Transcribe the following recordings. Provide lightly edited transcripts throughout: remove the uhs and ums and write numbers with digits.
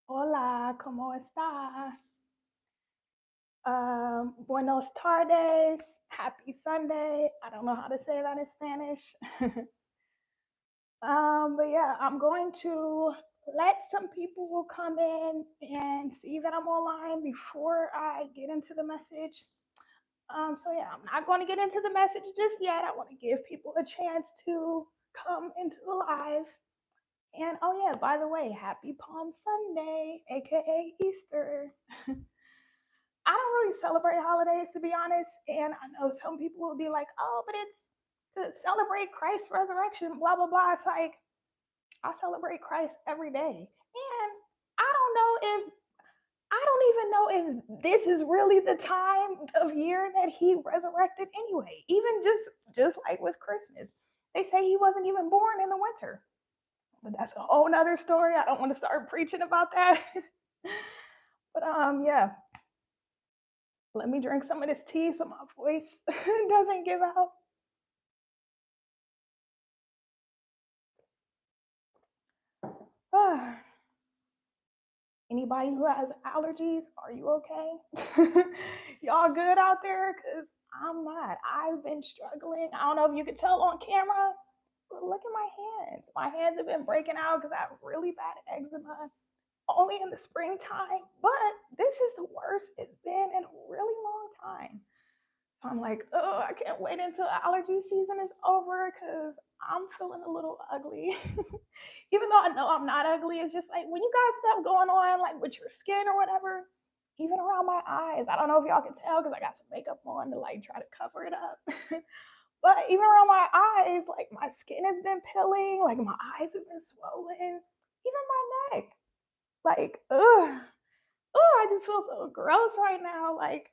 Hola, ¿cómo está? Buenos tardes. Happy Sunday. I don't know how to say that in Spanish. But yeah, I'm going to let some people come in and see that I'm online before I get into the message. So yeah, I'm not going to get into the message just yet. I want to give people a chance to come into the live. And oh yeah, by the way, happy Palm Sunday, aka Easter. I don't really celebrate holidays to be honest, and I know some people will be like, "Oh, but it's to celebrate Christ's resurrection." Blah blah blah. It's like I celebrate Christ every day, and I don't know if I don't even know if this is really the time of year that he resurrected anyway. Even just like with Christmas, they say he wasn't even born in the winter, but that's a whole nother story. I don't want to start preaching about that. But yeah, let me drink some of this tea so my voice doesn't give out. Anybody who has allergies, are you okay? Y'all good out there? Because I'm not. I've been struggling. I don't know if you could tell on camera, but look at my hands. My hands have been breaking out because I have really bad eczema only in the springtime. But this is the worst it's been in a really long time. So I'm like, oh, I can't wait until allergy season is over because I'm feeling a little ugly. Even though I know I'm not ugly, it's just like when you got stuff going on, like with your skin or whatever, even around my eyes. I don't know if y'all can tell because I got some makeup on to like try to cover it up. But even around my eyes, like my skin has been peeling, like my eyes have been swollen, even my neck. Like, ugh, I just feel so gross right now. Like,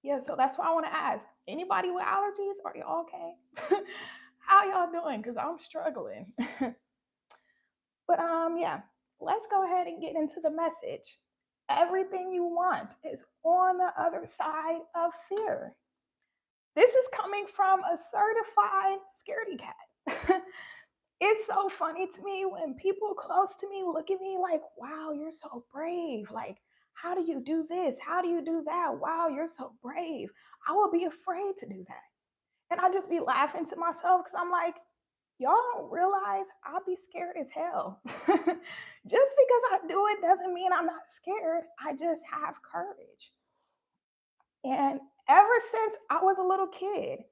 yeah, so that's why I want to ask anybody with allergies, are y'all okay? How y'all doing? Because I'm struggling. But yeah, let's go ahead and get into the message. Everything you want is on the other side of fear. This is coming from a certified scaredy cat. It's so funny to me when people close to me look at me like, wow, you're so brave. Like, how do you do this? How do you do that? Wow, you're so brave. I would be afraid to do that. And I just be laughing to myself because I'm like, y'all don't realize I'll be scared as hell. Just because I do it doesn't mean I'm not scared. I just have courage. And ever since I was a little kid,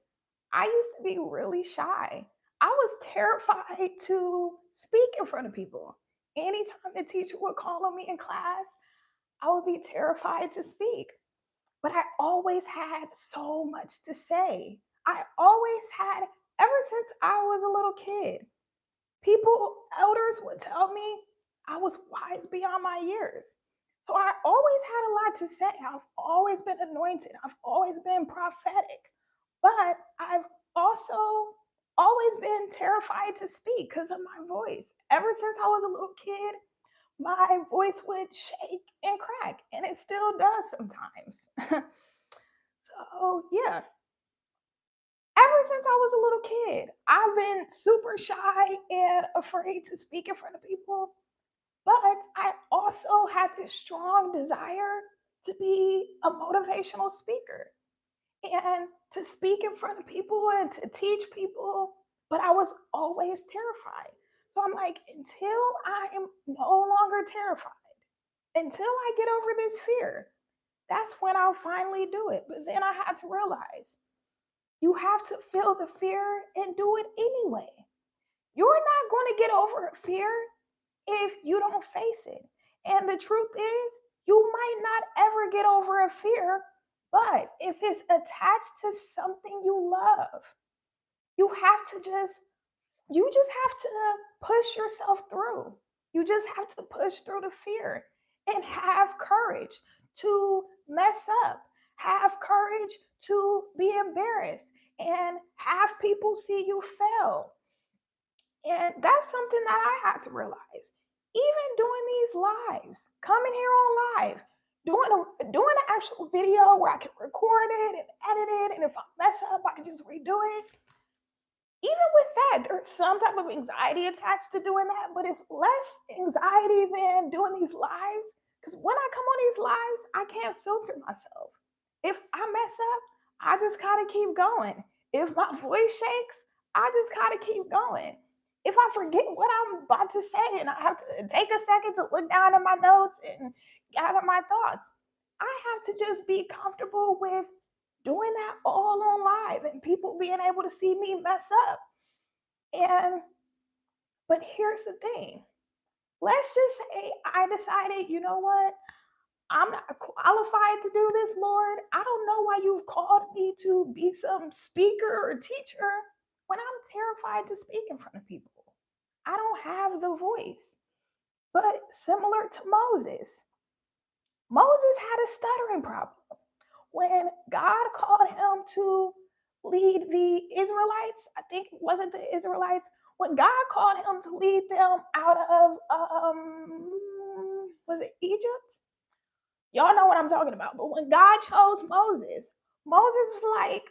I used to be really shy. I was terrified to speak in front of people. Anytime the teacher would call on me in class, I would be terrified to speak. But I always had so much to say. I always had, ever since I was a little kid, people, elders would tell me I was wise beyond my years. So I always had a lot to say. I've always been anointed. I've always been prophetic. But I've also always been terrified to speak because of my voice. Ever since I was a little kid, my voice would shake and crack, and it still does sometimes. So, yeah, ever since I was a little kid, I've been super shy and afraid to speak in front of people. But I also had this strong desire to be a motivational speaker and to speak in front of people and to teach people. But I was always terrified. So I'm like, until I am no longer terrified, until I get over this fear, that's when I'll finally do it. But then I had to realize you have to feel the fear and do it anyway. You're not going to get over a fear if you don't face it. And the truth is, you might not ever get over a fear, but if it's attached to something you love, you have to just have to push yourself through. You just have to push through the fear and have courage to mess up, have courage to be embarrassed, and have people see you fail. And that's something that I had to realize. Even doing these lives, coming here on live, doing an actual video where I can record it and edit it, and if I mess up, I can just redo it. even with that, there's some type of anxiety attached to doing that, but it's less anxiety than doing these lives. Because when I come on these lives, I can't filter myself. If I mess up, I just gotta keep going. If my voice shakes, I just gotta keep going. If I forget what I'm about to say and I have to take a second to look down at my notes and gather my thoughts, I have to just be comfortable with doing that all on live and people being able to see me mess up. And but here's the thing. Let's just say I decided, you know what? I'm not qualified to do this, Lord. I don't know why you've called me to be some speaker or teacher when I'm terrified to speak in front of people. I don't have the voice. But similar to Moses, Moses had a stuttering problem. When God called him to lead the Israelites, I think it wasn't the Israelites, when God called him to lead them out of was it Egypt? Y'all know what I'm talking about. But when God chose Moses, Moses was like,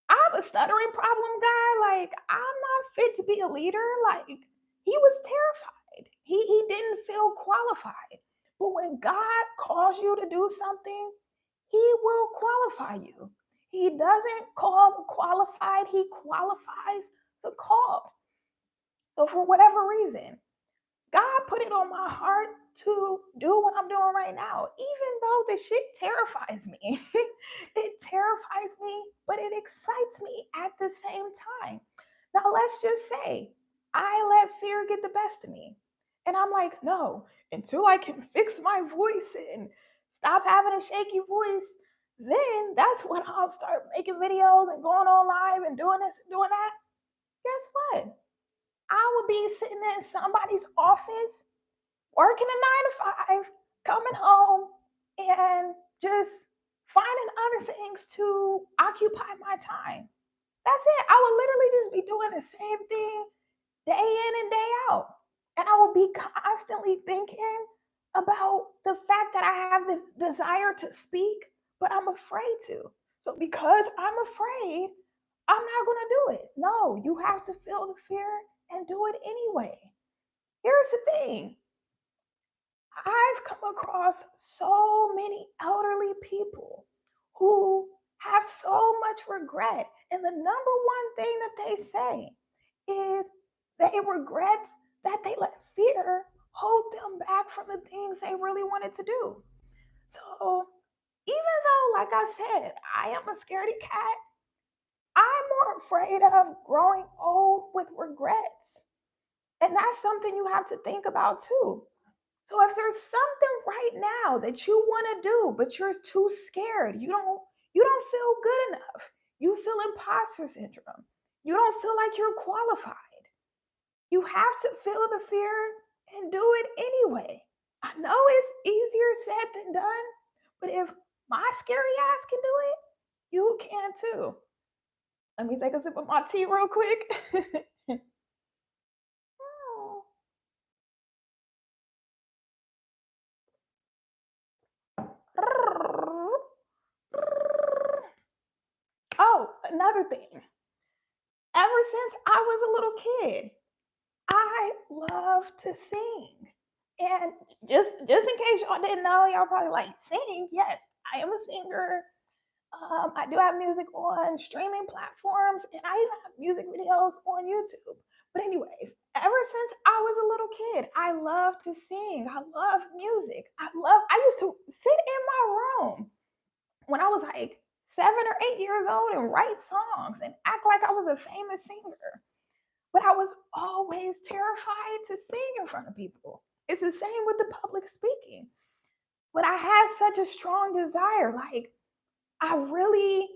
I'm a stuttering problem guy. Like, I'm not fit to be a leader. Like, he was terrified. He didn't feel qualified. But when God calls you to do something, he will qualify you. He doesn't call the qualified, he qualifies the called. So, for whatever reason, God put it on my heart to do what I'm doing right now, even though the shit terrifies me. It terrifies me, but it excites me at the same time. Now, let's just say I let fear get the best of me. And I'm like, no, until I can fix my voice and stop having a shaky voice, then that's when I'll start making videos and going on live and doing this and doing that. Guess what? I would be sitting in somebody's office working a 9 to 5, coming home, and just finding other things to occupy my time. That's it. I would literally just be doing the same thing day in and day out. And I will be constantly thinking about the fact that I have this desire to speak, but I'm afraid to. So because I'm afraid, I'm not going to do it. No, you have to feel the fear and do it anyway. Here's the thing. I've come across so many elderly people who have so much regret. And the number one thing that they say is they regret that they let fear hold them back from the things they really wanted to do. So, even though, like I said, I am a scaredy cat, I'm more afraid of growing old with regrets. And that's something you have to think about too. So if there's something right now that you want to do, but you're too scared, you don't feel good enough. You feel imposter syndrome. You don't feel like you're qualified. You have to feel the fear and do it anyway. I know it's easier said than done, but if my scary ass can do it, you can too. Let me take a sip of my tea real quick. Oh, another thing. Ever since I was a little kid, I love to sing. And just in case y'all didn't know, y'all probably like sing. Yes, I am a singer. I do have music on streaming platforms, and I even have music videos on YouTube. But anyways, ever since I was a little kid, I love to sing. I love music. I used to sit in my room when I was like 7 or 8 years old and write songs and act like I was a famous singer. But I was always terrified to sing in front of people. It's the same with the public speaking. But I had such a strong desire. Like, I really,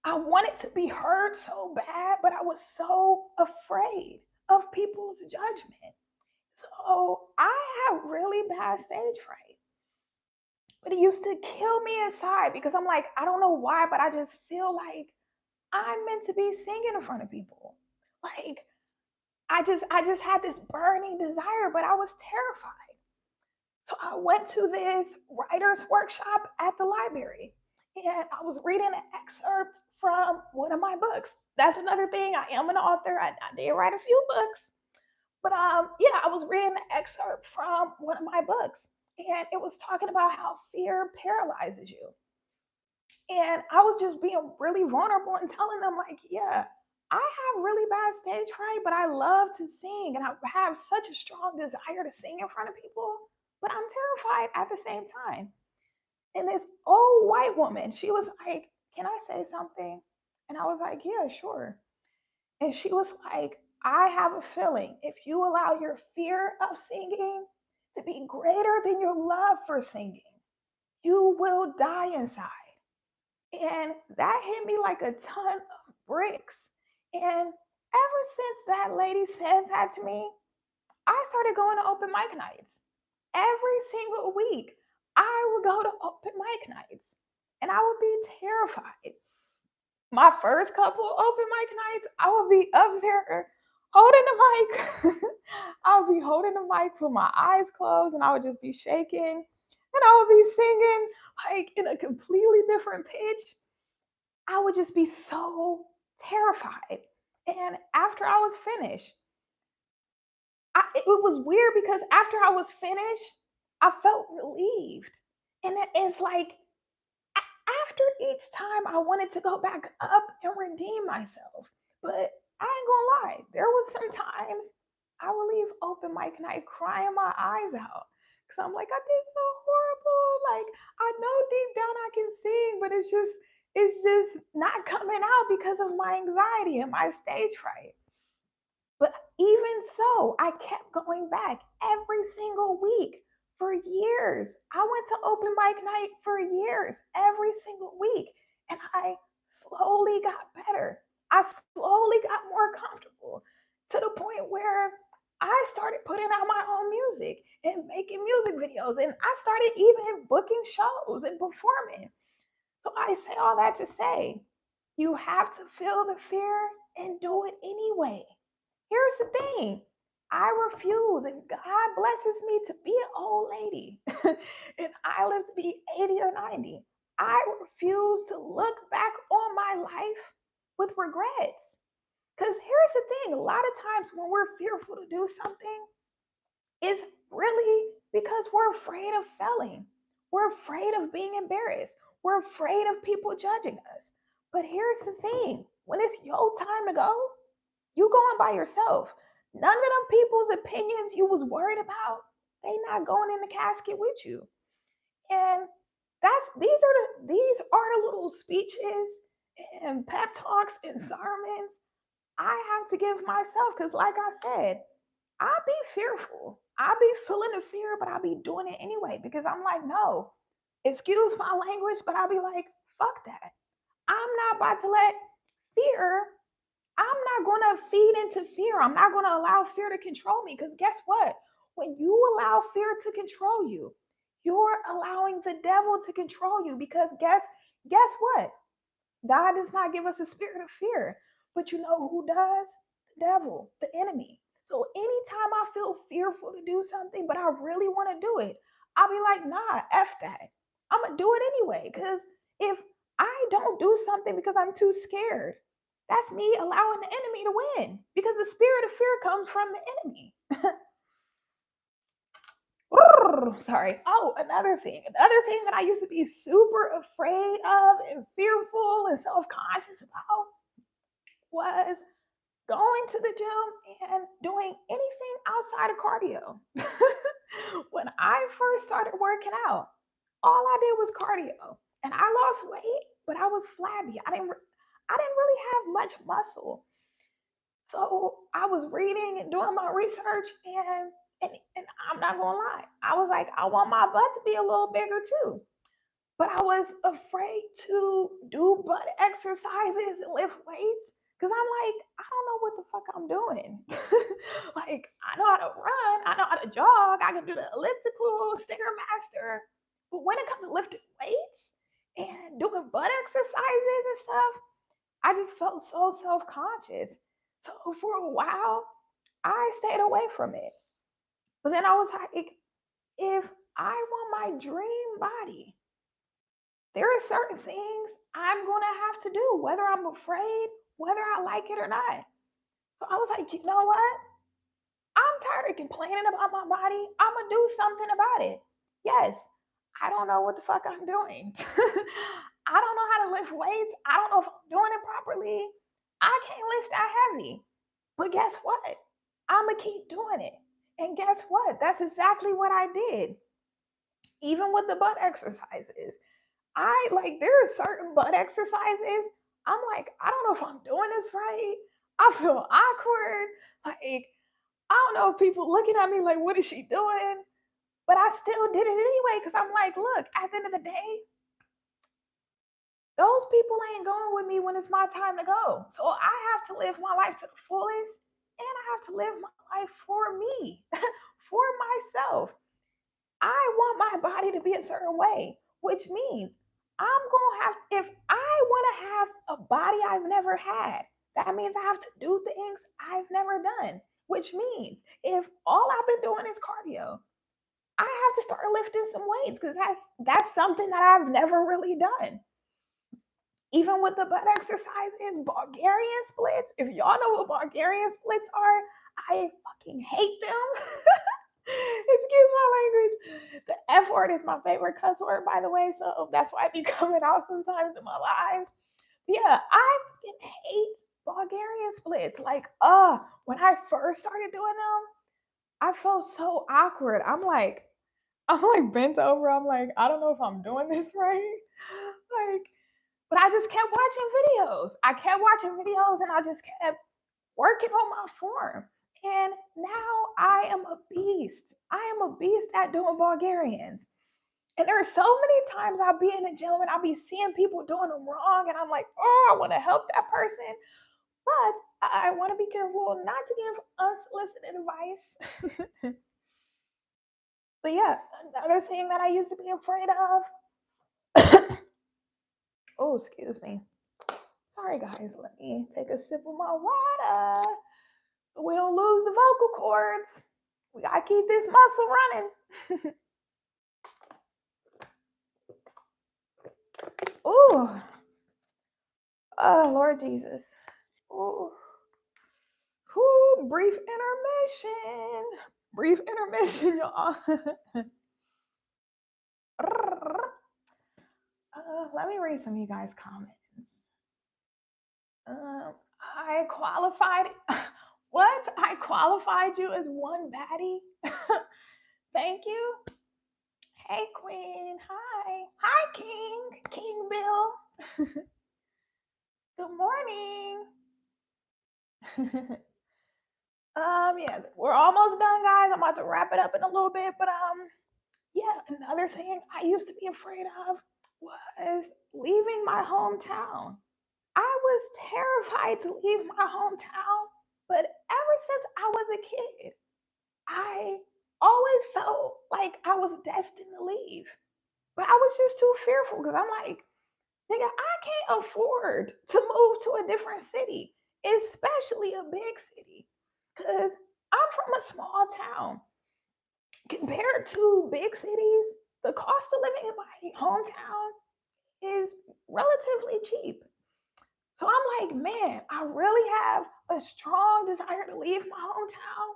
I wanted to be heard so bad, but I was so afraid of people's judgment. So I had really bad stage fright. But it used to kill me inside because I'm like, I don't know why, but I just feel like I'm meant to be singing in front of people. Like, I just had this burning desire, but I was terrified. So I went to this writer's workshop at the library. and I was reading an excerpt from one of my books. That's another thing. I am an author. I did write a few books, but yeah, I was reading an excerpt from one of my books, and it was talking about how fear paralyzes you. And I was just being really vulnerable and telling them, like, yeah, I have really bad stage fright, but I love to sing and I have such a strong desire to sing in front of people, but I'm terrified at the same time. And this old white woman, she was like, can I say something? And I was like, yeah, sure. And she was like, I have a feeling if you allow your fear of singing to be greater than your love for singing, you will die inside. And that hit me like a ton of bricks. And ever since that lady said that to me, I started going to open mic nights. Every single week, I would go to open mic nights and I would be terrified. My first couple open mic nights, I would be up there holding the mic. I would be holding the mic with my eyes closed and I would just be shaking and I would be singing like in a completely different pitch. I would just be so terrified. And after I was finished, it was weird because after I was finished, I felt relieved. And it's like after each time, I wanted to go back up and redeem myself. But I ain't gonna lie, there was some times I would leave open mic night crying my eyes out. Cause I'm like, I did so horrible. Like I know deep down I can sing, but it's just not coming out because of my anxiety and my stage fright. But even so, I kept going back every single week for years. I went to open mic night for years, every single week. And I slowly got better. I slowly got more comfortable to the point where I started putting out my own music and making music videos. And I started even booking shows and performing. So I say all that to say, you have to feel the fear and do it anyway. Here's the thing. I refuse, and God blesses me to be an old lady, and I live to be 80 or 90. I refuse to look back on my life with regrets. Because here's the thing, a lot of times when we're fearful to do something, it's really because we're afraid of failing. We're afraid of being embarrassed. We're afraid of people judging us. But here's the thing, when it's your time to go, you going by yourself. None of them people's opinions you was worried about, they not going in the casket with you. And these are the little speeches and pep talks and sermons I have to give myself. Because like I said, I be fearful. I be feeling the fear, but I be doing it anyway because I'm like, no, excuse my language, but I'll be like, fuck that. I'm not about to let fear, I'm not going to feed into fear. I'm not going to allow fear to control me because guess what? When you allow fear to control you, you're allowing the devil to control you because guess what? God does not give us a spirit of fear. But you know who does? The devil, the enemy. So anytime I feel fearful to do something, but I really want to do it, I'll be like, nah, F that. I'm going to do it anyway. Because if I don't do something because I'm too scared, that's me allowing the enemy to win. Because the spirit of fear comes from the enemy. Sorry. Oh, Another thing that I used to be super afraid of and fearful and self conscious about was going to the gym and doing anything outside of cardio. When I first started working out, all I did was cardio, and I lost weight, but I was flabby. I didn't really have much muscle. So I was reading and doing my research, and I'm not gonna lie, I was like, I want my butt to be a little bigger too. But I was afraid to do butt exercises and lift weights because I'm like, I don't know what the fuck I'm doing. Like, I know how to run, I know how to jog, I can do the elliptical, Stairmaster. But when it comes to lifting weights and doing butt exercises and stuff, I just felt so self conscious. So for a while, I stayed away from it. But then I was like, if I want my dream body, there are certain things I'm going to have to do, whether I'm afraid, whether I like it or not. So I was like, you know what? I'm tired of complaining about my body. I'm going to do something about it. Yes, I don't know what the fuck I'm doing. I don't know how to lift weights. I don't know if I'm doing it properly. I can't lift that heavy. But guess what? I'm going to keep doing it. And guess what? That's exactly what I did. Even with the butt exercises. There are certain butt exercises. I'm like, I don't know if I'm doing this right. I feel awkward. Like, I don't know if people looking at me like, what is she doing? But I still did it anyway because I'm like, look, at the end of the day, those people ain't going with me when it's my time to go. So I have to live my life to the fullest and I have to live my life for me, for myself. I want my body to be a certain way, which means I'm going to have, if I want to have a body I've never had, that means I have to do things I've never done, which means if all I've been doing is cardio, I have to start lifting some weights because that's something that I've never really done. Even with the butt exercises, Bulgarian splits. If y'all know what Bulgarian splits are, I fucking hate them. Excuse my language. The F word is my favorite cuss word, by the way. So that's why I be coming out sometimes in my lives. Yeah, I fucking hate Bulgarian splits. When I first started doing them, I felt so awkward. I'm like bent over. I'm like, I don't know if I'm doing this right. Like, but I just kept watching videos. I kept watching videos and I just kept working on my form. And now I am a beast. I am a beast at doing Bulgarians. And there are so many times I'll be in the gym and I'll be seeing people doing them wrong. And I'm like, oh, I want to help that person. But I want to be careful not to give unsolicited advice. But yeah, another thing that I used to be afraid of. Oh, excuse me. Sorry, guys. Let me take a sip of my water. So we don't lose the vocal cords. We gotta keep this muscle running. Ooh. Oh, Lord Jesus. Ooh. Ooh, brief intermission. Brief intermission, y'all. Let me read some of you guys' comments. I qualified. What? I qualified you as one baddie? Thank you. Hey, Queen. Hi. Hi, King. King Bill. Good morning. Yeah, we're almost done, guys. I'm about to wrap it up in a little bit, but yeah, another thing I used to be afraid of was leaving my hometown. I was terrified to leave my hometown, but ever since I was a kid, I always felt like I was destined to leave. But I was just too fearful because I'm like, nigga, I can't afford to move to a different city, especially a big city, because I'm from a small town. Compared to big cities, the cost of living in my hometown is relatively cheap. So I'm like, man, I really have a strong desire to leave my hometown,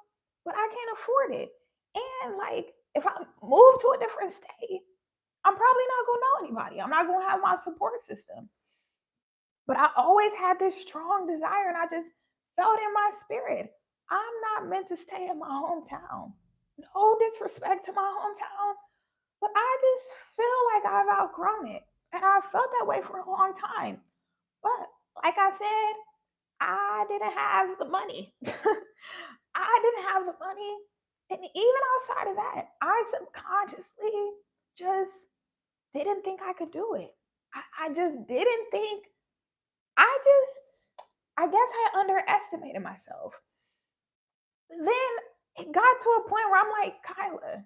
but I can't afford it. And like, if I move to a different state, I'm probably not gonna know anybody. I'm not gonna have my support system. But I always had this strong desire, and I just felt in my spirit, I'm not meant to stay in my hometown. No disrespect to my hometown, but I just feel like I've outgrown it. And I felt that way for a long time. But like I said, I didn't have the money. I didn't have the money. And even outside of that, I subconsciously just didn't think I could do it. I just didn't think, I guess I underestimated myself. Then it got to a point where I'm like, Kyla,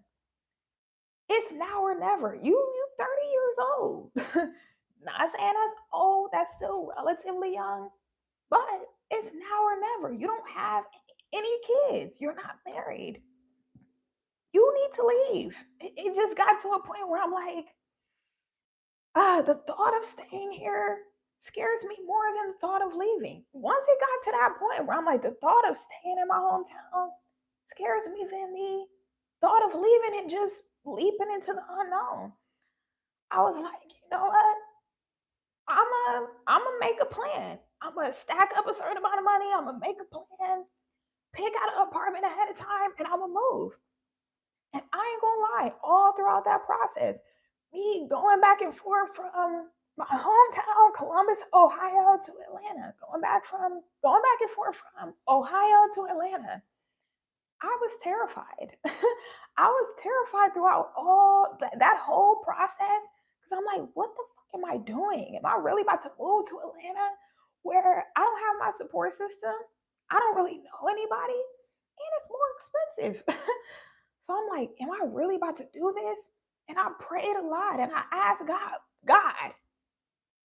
it's now or never. You 30 years old. Not saying that's old, that's still relatively young, but it's now or never. You don't have any kids. You're not married. You need to leave. It just got to a point where I'm like, The thought of staying here scares me more than the thought of leaving. Once it got to that point where I'm like, the thought of staying in my hometown scares me than the thought of leaving and just leaping into the unknown. I was like, you know what? I'm gonna make a plan. I'm gonna stack up a certain amount of money. I'm gonna make a plan, pick out an apartment ahead of time, and I'm gonna move. And I ain't gonna lie, all throughout that process, me going back and forth from my hometown, Columbus, Ohio to Atlanta, going back and forth from Ohio to Atlanta, I was terrified. I was terrified throughout that whole process because I'm like, what the fuck am I doing? Am I really about to move to Atlanta where I don't have my support system? I don't really know anybody and it's more expensive. So I'm like, am I really about to do this? And I prayed a lot and I asked God,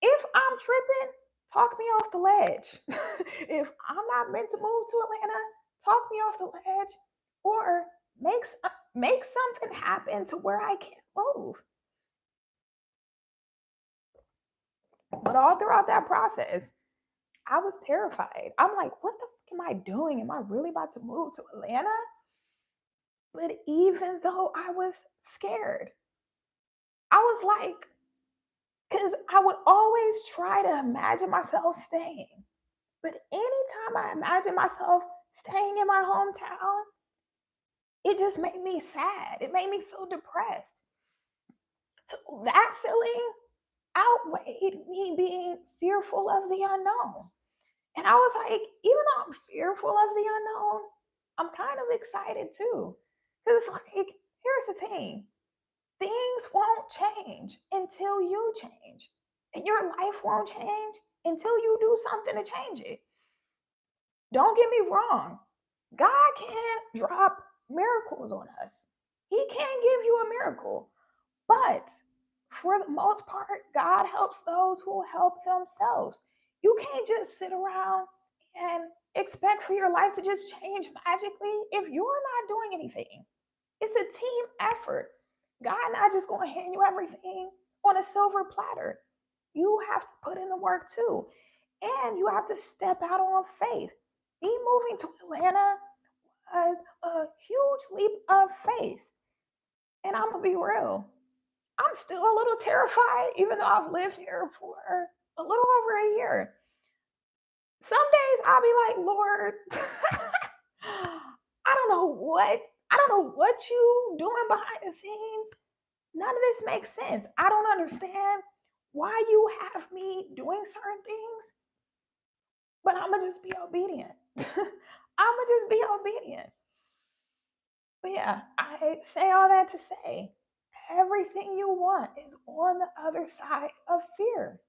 if I'm tripping, talk me off the ledge. If I'm not meant to move to Atlanta, talk me off the ledge or make something happen to where I can't move. But all throughout that process, I was terrified. I'm like, what the fuck am I doing? Am I really about to move to Atlanta? But even though I was scared, I was like, because I would always try to imagine myself staying. But anytime I imagine myself staying in my hometown, it just made me sad. It made me feel depressed. So that feeling outweighed me being fearful of the unknown. And I was like, even though I'm fearful of the unknown, I'm kind of excited too. Because it's like, here's the thing, things won't change until you change. And your life won't change until you do something to change it. Don't get me wrong. God can't drop miracles on us. He can give you a miracle. But for the most part, God helps those who help themselves. You can't just sit around and expect for your life to just change magically if you're not doing anything. It's a team effort. God not just going to hand you everything on a silver platter. You have to put in the work too. And you have to step out on faith. Me moving to Atlanta was a huge leap of faith. And I'm going to be real. I'm still a little terrified, even though I've lived here for a little over a year. Some days I'll be like, Lord, I don't know what you doing behind the scenes. None of this makes sense. I don't understand why you have me doing certain things, but I'm gonna just be obedient. I'm gonna just be obedient. But yeah, I say all that to say everything you want is on the other side of fear.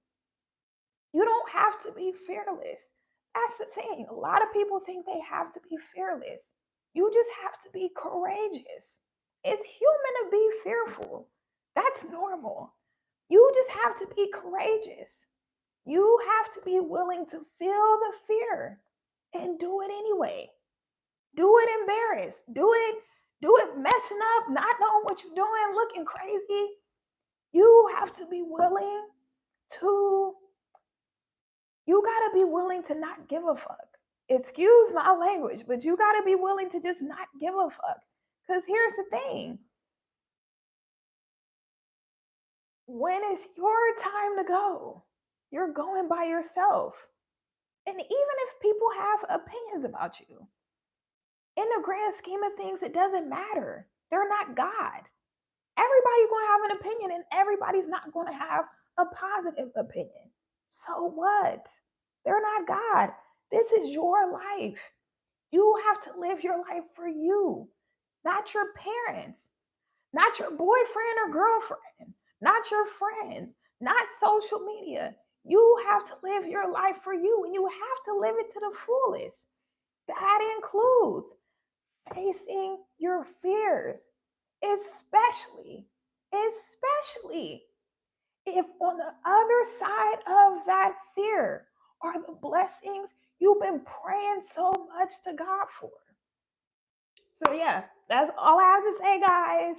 You don't have to be fearless. That's the thing. A lot of people think they have to be fearless. You just have to be courageous. It's human to be fearful. That's normal. You just have to be courageous. You have to be willing to feel the fear and do it anyway. Do it embarrassed. Do it messing up, not knowing what you're doing, looking crazy. You have to be willing to you got to be willing to not give a fuck. Excuse my language, but you got to be willing to just not give a fuck. Because here's the thing, when it's your time to go, you're going by yourself. And even if people have opinions about you, in the grand scheme of things, it doesn't matter. They're not God. Everybody's going to have an opinion, and everybody's not going to have a positive opinion. So what? They're not God. This is your life. You have to live your life for you, not your parents, not your boyfriend or girlfriend, not your friends, not social media. You have to live your life for you and you have to live it to the fullest. That includes facing your fears, especially, especially if on the other side of that fear are the blessings you've been praying so much to God for. So yeah, that's all I have to say, guys.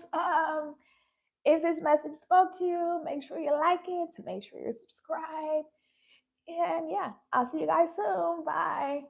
If this message spoke to you, make sure you like it, make sure you're subscribed. And yeah, I'll see you guys soon. Bye.